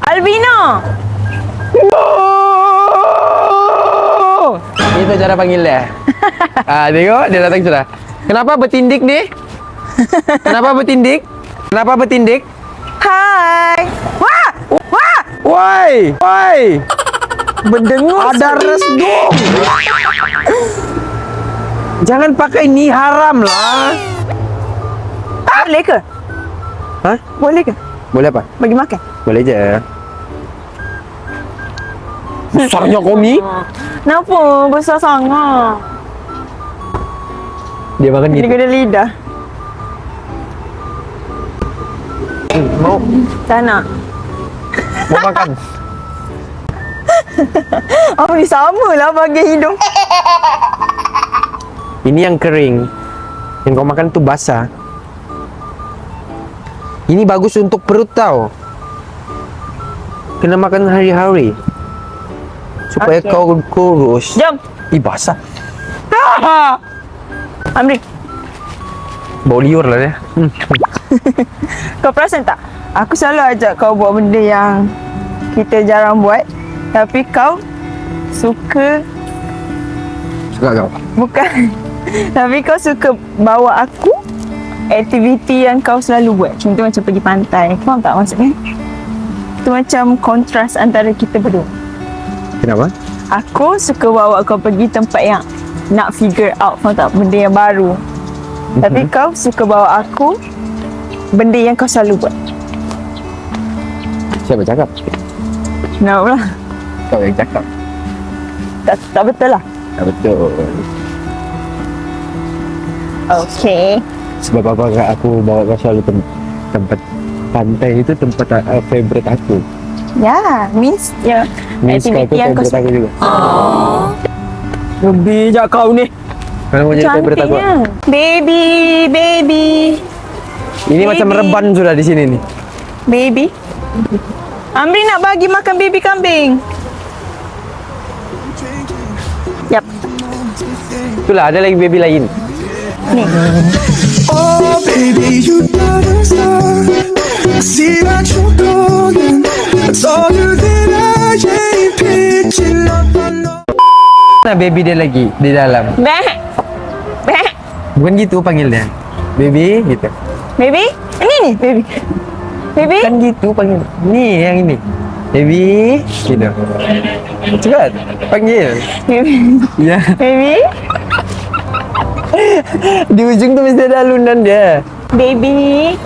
S5: Albino.
S2: Itu cara panggil dia. Tengok dia datang sudah. Kenapa bertindik ni? Kenapa bertindik?
S5: Hai. Wah.
S2: Woi.
S5: Berdengus.
S2: Ada resdung. Jangan pakai ni, haram lah.
S5: Boleh ke?
S2: Hah?
S5: Boleh ke?
S2: Boleh apa?
S5: Bagi makan.
S2: Boleh je. Besarnya kau ni.
S5: Kenapa besar sangat?
S2: Dia makan
S5: Dia
S2: gitu.
S5: kena lidah.
S2: Mau
S5: Tak nak.
S2: makan.
S5: Apa ni sama lah bagian hidung.
S2: Ini yang kering. Yang kau makan tu basah. Ini bagus untuk perut tau. Kena makan hari-hari. Supaya
S5: Okey.
S2: kau kurus.
S5: Jom.
S2: Basah.
S5: Amri,
S2: Bau liur lah dia.
S5: kau perasan tak? Aku selalu ajak kau buat benda yang kita jarang buat. Tapi kau suka.
S2: Suka kau.
S5: Bukan. Tapi kau suka bawa aku aktiviti yang kau selalu buat. Contoh macam pergi pantai. Faham tak maksudnya? Itu macam kontras antara kita berdua.
S2: Kenapa?
S5: Aku suka bawa kau pergi tempat yang nak figure out, faham tak? Benda yang baru. Tapi kau suka bawa aku benda yang kau selalu buat.
S2: Siapa cakap?
S5: Kenapa lah?
S2: Kau yang cakap.
S5: Tak betul lah.
S2: Tak betul.
S5: Okay.
S2: Sebab apa aku bawa kau selalu tempat pantai itu tempat favorite aku.
S5: Ya, means
S2: Means kau tu
S5: aktiviti yang kau
S2: favorite aku juga.
S5: Lebih je kau ni.
S2: Mana mau jadi favorite aku?
S5: Cantiknya. Baby.
S2: Ini macam
S5: Baby.
S2: reban sudah di sini nih.
S5: Baby. Amri nak bagi makan baby kambing. Yap.
S2: Itulah ada lagi baby lain.
S5: Ni.
S8: Oh baby, you got a star. I see that you're golden. I told you that I ain't pitching up. I know.
S2: Nah baby dia lagi di dalam.
S5: Beh.
S2: Bukan gitu panggilnya. Baby gitu.
S5: Baby? Ini nih, baby. Baby?
S2: Kan gitu panggil. Nih yang ini. Baby gitu. Cepat panggil.
S5: Baby.
S2: Ya.
S5: Baby?
S2: Di ujung tuh mesti ada alunan dia.
S5: Baby.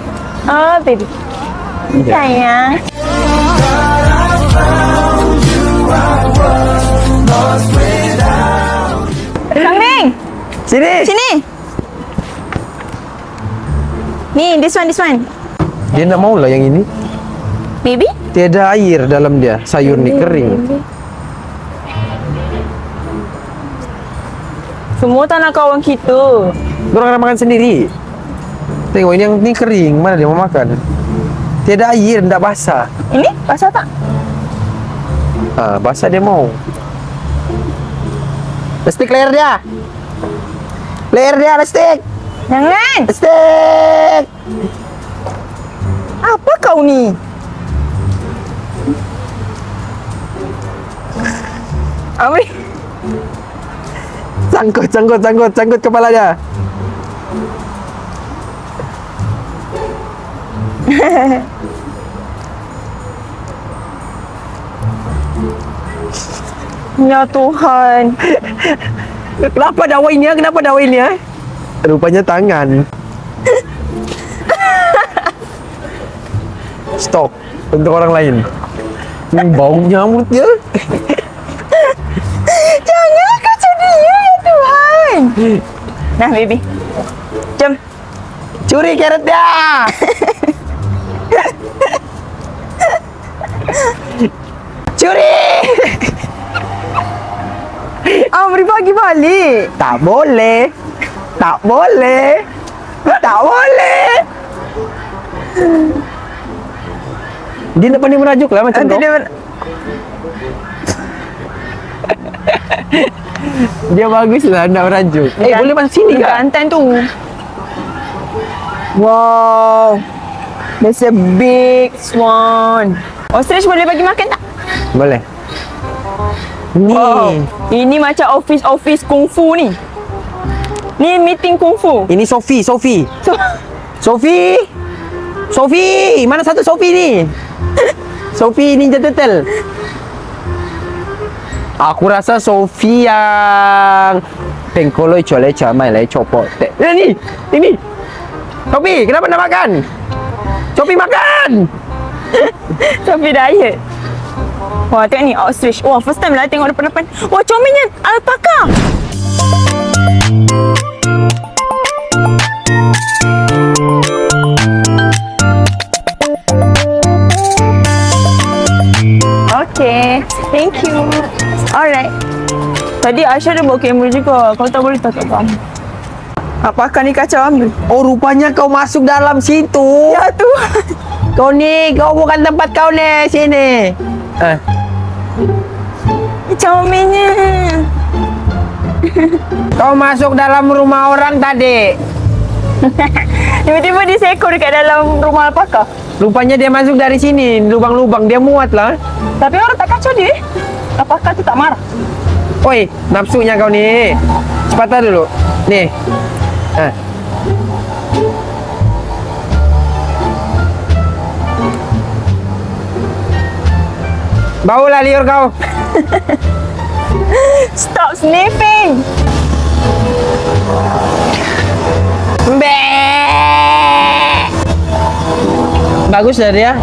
S5: Oh, baby.
S2: Iya.
S5: Sayang. Kambing. Sini. Ni, this one.
S2: Dia nak mau lah yang ini.
S5: Baby?
S2: Tiada air dalam dia. Sayur ni kering.
S5: Semua tak nak kawan kita.
S2: Orang nak makan sendiri. Tengok ini yang ni kering. Mana dia mau makan? Tiada air, tidak basah.
S5: Ini basah tak?
S2: Basah dia mau. Lestik leher dia. Leher dia lestik.
S5: Jangan.
S2: Lestik.
S5: Apa kau ni? Amri.
S2: Sangkut kepala dia.
S5: Ya Tuhan.
S2: Kenapa dawa ini? Rupanya tangan. Stop untuk orang lain. Ini baunya mulut dia.
S5: Jangan kacau dia ya Tuhan. Nah baby. Jom.
S2: Curi carrot dia. Curi.
S5: Amri bagi balik.
S2: Tak boleh. Dia nak pandai merajuk lah macam
S5: Nanti
S2: tu. Dia bagus lah nak merajuk. Boleh masuk sini ke?
S5: Jantan tu. Wow. There's a big swan. Ostrich boleh bagi makan tak?
S2: Boleh. Ni.
S5: Wow. Ini macam office kungfu ni. Ni meeting kungfu.
S2: Ini Sophie.
S5: So,
S2: Sophie, mana satu Sophie ni? Sophie Ninja Turtle. Aku rasa Sophie yang pengkoloi cole camai lai copot. Ini. Sophie, kenapa nak makan? Sophie makan.
S5: Sophie diet. Wah, tengok ni ostrich. Wah, first time lah tengok depan-depan. Wah, comelnya alpaka. Okay, thank you. Alright. Tadi Aisyah dah bawa kamera juga. Kau tak boleh tak faham. Apakah ni kacau ambil?
S2: Oh, rupanya kau masuk dalam situ.
S5: Ya tu.
S2: Kau bukan tempat kau ni, sini.
S5: Comelnya.
S2: Kau masuk dalam rumah orang tadi.
S5: Tiba-tiba dia seekor dekat dalam rumah alpaka.
S2: Rupanya dia masuk dari sini, lubang-lubang. Dia muat lah.
S5: Tapi orang tak kacau dia. Apakah tu tak marah?
S2: Oi, nafsunya kau ni. Sepatah dulu. Nih. Bau lah liur kau.
S5: Stop sniffing.
S2: Bagus dah dia.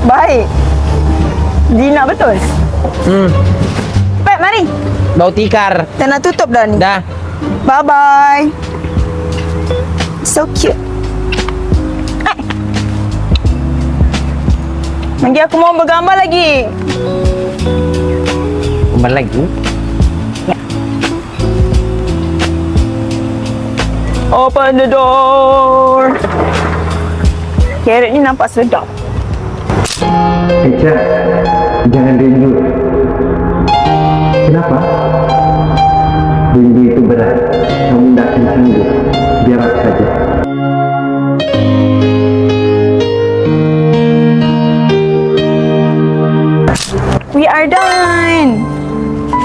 S5: Baik. Jinak betul. Cepat, mari.
S2: Bau tikar.
S5: Kita nak tutup dah ni.
S2: Dah.
S5: Bye-bye. So cute. Lagi aku mau bergambar lagi.
S2: Gambar lagi.
S5: Open the door. Carrot ni nampak sedap.
S2: Echa, jangan rindu. Kenapa? Rindu itu berat. Kamu tidak akan sanggup. Biar saja.
S5: We are done.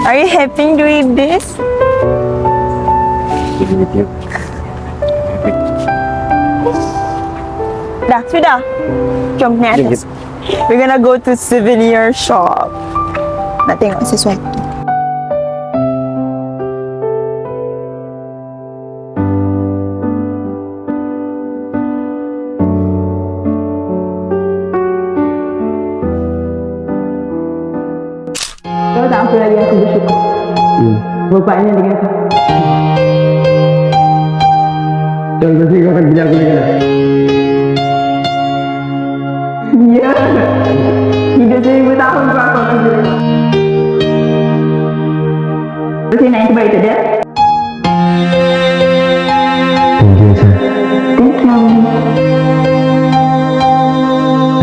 S5: Are you happy doing this? Dah, sudah. Jom naik atas. We're gonna go to souvenir shop. Nak tengok sesuatu. Kau tak apa lagi aku bersyukur. Bapaknya dengan kau.
S2: Jangan bersih kau akan bilang aku lagi lah.
S5: Ya. Hidup 1000 tahun kau akan bilang. Saya nak yang terbaik tak ada?
S2: Thank you, Echa.
S5: Thank you.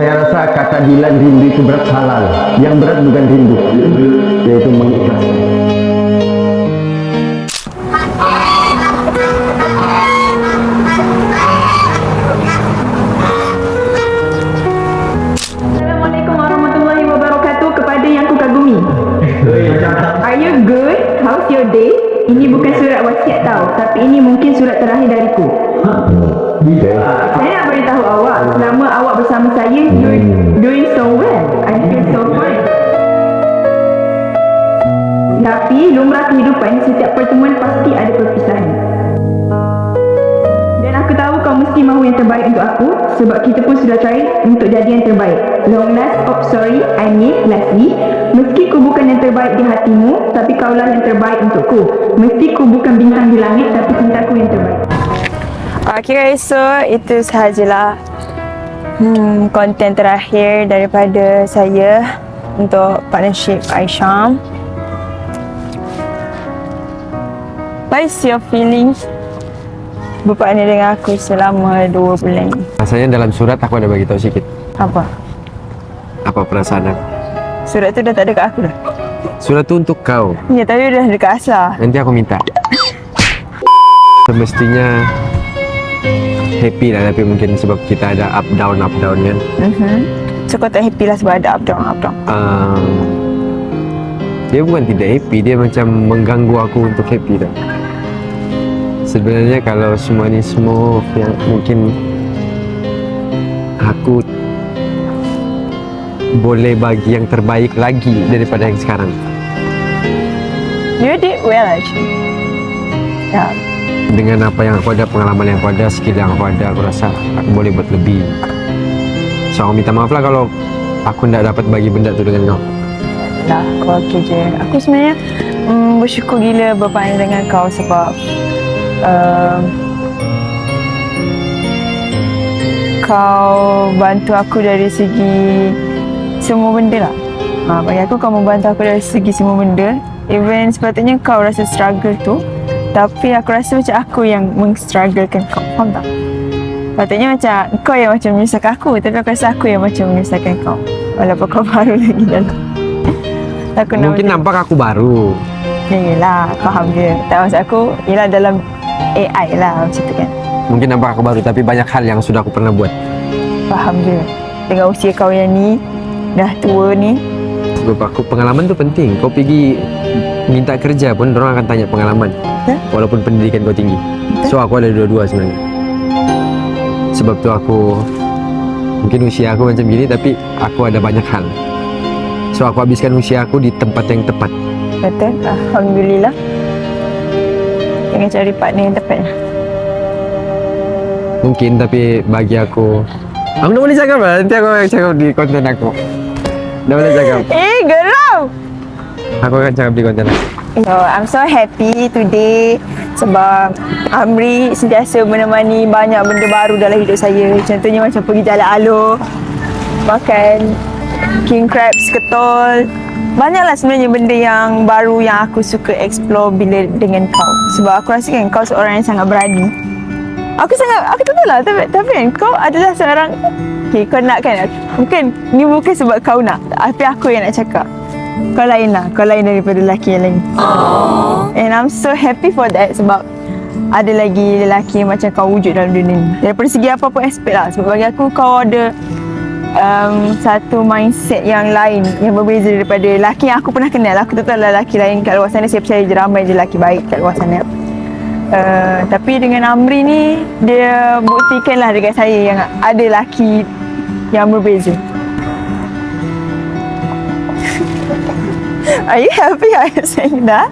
S2: Saya rasa kata Dilan rindu itu berat halal. Yang berat bukan rindu, yaitu mengikhlaskan.
S5: Assalamualaikum warahmatullahi wabarakatuh kepada yang ku kagumi. Are you good? How's your day? Ini bukan surat wasiat tau, tapi ini mungkin surat terakhir dariku. Saya nak beritahu awak, selama awak bersama saya, you're doing so well. I feel so fine. Tapi lumrah kehidupan, setiap pertemuan pasti ada perpisahan. Dan aku tahu kau mesti mahu yang terbaik untuk aku, sebab kita pun sudah try untuk jadi yang terbaik. Long last, I mean lastly, meski ku bukan yang terbaik di hatimu, tapi kaulah yang terbaik untukku. Meski ku bukan bintang di langit, tapi cintaku yang terbaik. Okay guys, so itu sahajalah konten terakhir daripada saya untuk partnership Aisyam. What is your feelings berpartner dengan aku selama 2 bulan ni?
S2: Rasanya dalam surat aku ada bagi tahu sikit.
S5: Apa?
S2: Apa perasaan aku?
S5: Surat tu dah tak ada kat aku dah.
S2: Surat tu untuk kau.
S5: Ya, tapi dah dekat Asla.
S2: Nanti aku minta. Semestinya happy lah, tapi mungkin sebab kita ada up down kan.
S5: So kau tak happy lah sebab ada up down.
S2: Dia bukan tidak happy, dia macam mengganggu aku untuk happy dah. Sebenarnya kalau semua ni smooth, yang mungkin aku boleh bagi yang terbaik lagi daripada yang sekarang.
S5: You did well actually. Ya.
S2: Dengan apa yang aku ada, pengalaman yang aku ada, skill yang aku ada, aku rasa aku boleh buat lebih. So aku minta maaf lah kalau aku tidak dapat bagi benda tu dengan kau.
S5: Dah, kau okey je. Aku sebenarnya bersyukur gila berpartner dengan kau sebab kau bantu aku dari segi semua benda lah. Bagi aku kau membantu aku dari segi semua benda. Even sepatutnya kau rasa struggle tu, tapi aku rasa macam aku yang meng-strugglekan kau. Faham tak? Patutnya macam kau yang macam menyusahkan aku, tapi aku rasa aku yang macam menyusahkan kau. Walaupun kau baru lagi dalam. Aku
S2: Mungkin nampak aku baru.
S5: Ya yelah, faham je. Tak maksud aku, yelah dalam AI lah macam tu kan.
S2: Mungkin nampak aku baru, tapi banyak hal yang sudah aku pernah buat.
S5: Faham je. Dengan usia kau yang ni, dah tua ni.
S2: Sebab aku pengalaman tu penting. Kau pergi minta kerja pun orang akan tanya pengalaman. Walaupun pendidikan kau tinggi. So aku ada dua-dua sebenarnya. Sebab tu aku mungkin usia aku macam gini tapi aku ada banyak hal. So aku habiskan usia aku di tempat yang tepat.
S5: Betul. Alhamdulillah. Jangan cari partner yang tepat.
S2: Mungkin tapi bagi aku tak boleh cakap lah. Nanti aku akan cakap di konten aku. Dah boleh cakap.
S5: Geram!
S2: Aku akan cakap di konten aku.
S5: So, I'm so happy today sebab Amri sentiasa menemani banyak benda baru dalam hidup saya. Contohnya macam pergi Jalan Aloh, makan king crabs ketol. Banyaklah sebenarnya benda yang baru yang aku suka explore bila dengan kau. Sebab aku rasa kan kau seorang yang sangat berani. Aku tak tahu lah tapi kan kau adalah seorang, okay, kau nak kan, mungkin ni bukan sebab kau nak, tapi aku yang nak cakap. Kau lain lah, kau lain daripada lelaki yang lain. And I'm so happy for that sebab ada lagi lelaki yang macam kau wujud dalam dunia ni. Daripada segi apa-apa aspek lah. Sebab bagi aku kau ada satu mindset yang lain, yang berbeza daripada lelaki yang aku pernah kenal. Aku tak tahu lelaki lain kat luar sana, saya percaya je ramai je lelaki baik kat luar sana. Tapi dengan Amri ni, dia buktikanlah dekat saya yang ada lelaki yang berbeza. Are you happy I saying that?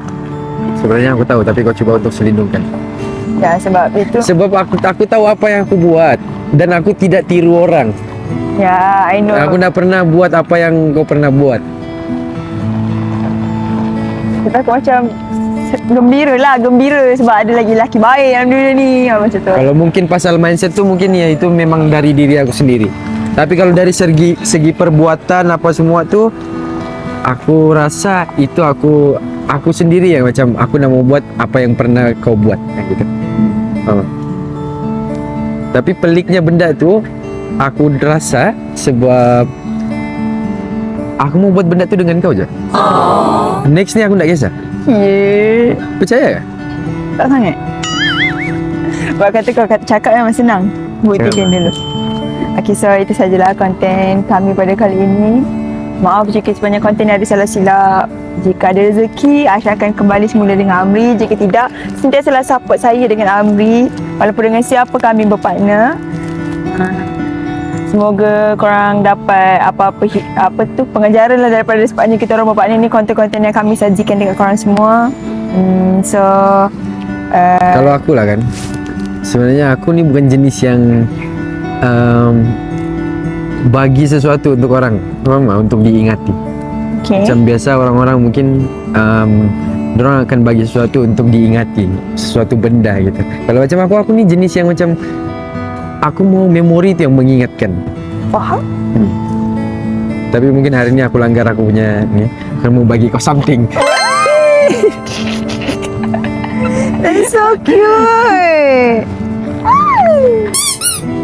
S2: Sebenarnya aku tahu tapi kau cuba untuk selindungkan.
S5: Ya, sebab itu.
S2: Sebab aku tahu apa yang aku buat dan aku tidak tiru orang.
S5: Ya, I know.
S2: Aku dah pernah buat apa yang kau pernah buat.
S5: Tapi aku macam gembira sebab ada lagi lelaki baik dalam dunia ni, macam tu.
S2: Kalau mungkin pasal mindset tu mungkin ya itu memang dari diri aku sendiri. Tapi kalau dari segi perbuatan apa semua tu, aku rasa itu aku sendiri yang macam aku nak mau buat apa yang pernah kau buat gitu. Tapi peliknya benda tu aku rasa sebab aku mau buat benda tu dengan kau je. Next ni aku nak kisah.
S5: Yeah.
S2: Percaya ke?
S5: Tak sangat. Sebab kata kau cakap memang senang. Buktikan dulu. Okay, so itu sajalah konten kami pada kali ini. Maaf jika sebanyak konten ada salah silap. Jika ada rezeki, Aisyah akan kembali semula dengan Amri. Jika tidak, sentiasalah support saya dengan Amri. Walaupun dengan siapa kami berpartner. Semoga korang dapat apa tu pengajaran lah daripada sepanjang kita orang berpartner ni, konten-konten yang kami sajikan dekat korang semua.
S2: Kalau aku lah kan, sebenarnya aku ni bukan jenis yang bagi sesuatu untuk orang, faham tak? Untuk diingati.
S5: Okay.
S2: Macam biasa orang-orang mungkin dorang akan bagi sesuatu untuk diingati, sesuatu benda gitu. Kalau macam aku ni jenis yang macam aku mau memori tu yang mengingatkan.
S5: Faham?
S2: Tapi mungkin hari ni aku langgar aku punya ni, aku mau bagi kau something.
S5: That's so cute.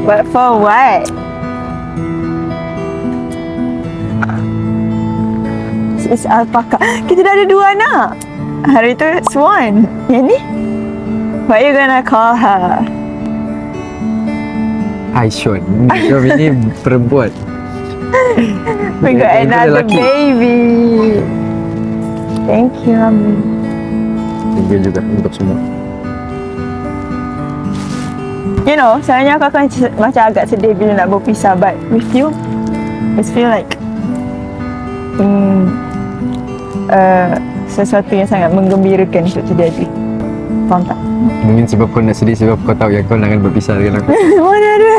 S5: But for what? It's alpaca. Kita dah ada 2 anak. Hari tu Swan. Yang ni? What you gonna call her?
S2: Aishon. Kau ini perempuan.
S5: We got
S2: Yang
S5: another
S2: lelaki.
S5: baby. Thank you, Amri.
S2: Thank you juga untuk semua.
S5: You know, sebenarnya aku akan macam agak sedih bila nak berpisah, but with you, I feel like sesuatu yang sangat menggembirakan untuk terjadi. Faham tak?
S2: Mungkin sebab kau nak sedih sebab kau tahu yang kau nak akan berpisah dengan aku.
S5: Mana ada?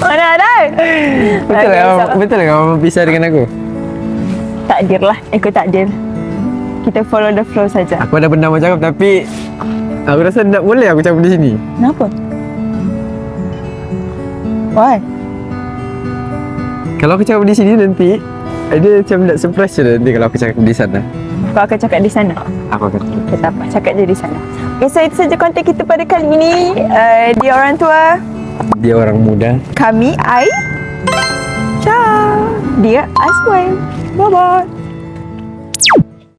S5: Mana ada?
S2: Betul lah kau berpisah dengan aku.
S5: Takdir lah, ikut takdir. Kita follow the flow saja.
S2: Aku ada benda mau cakap tapi aku rasa tak boleh aku cakap di sini.
S5: Kenapa? Why?
S2: Kalau aku cakap di sini nanti dia macam nak surprise je nanti kalau aku cakap di sana.
S5: Kau akan cakap di sana?
S2: Aku akan.
S5: Okay, tak apa. Cakap je di sana. Okay, so itu saja konten kita pada kali ini. Dia orang tua.
S2: Dia orang muda.
S5: Kami, I. Ciao. Dia Aswan. Bye-bye.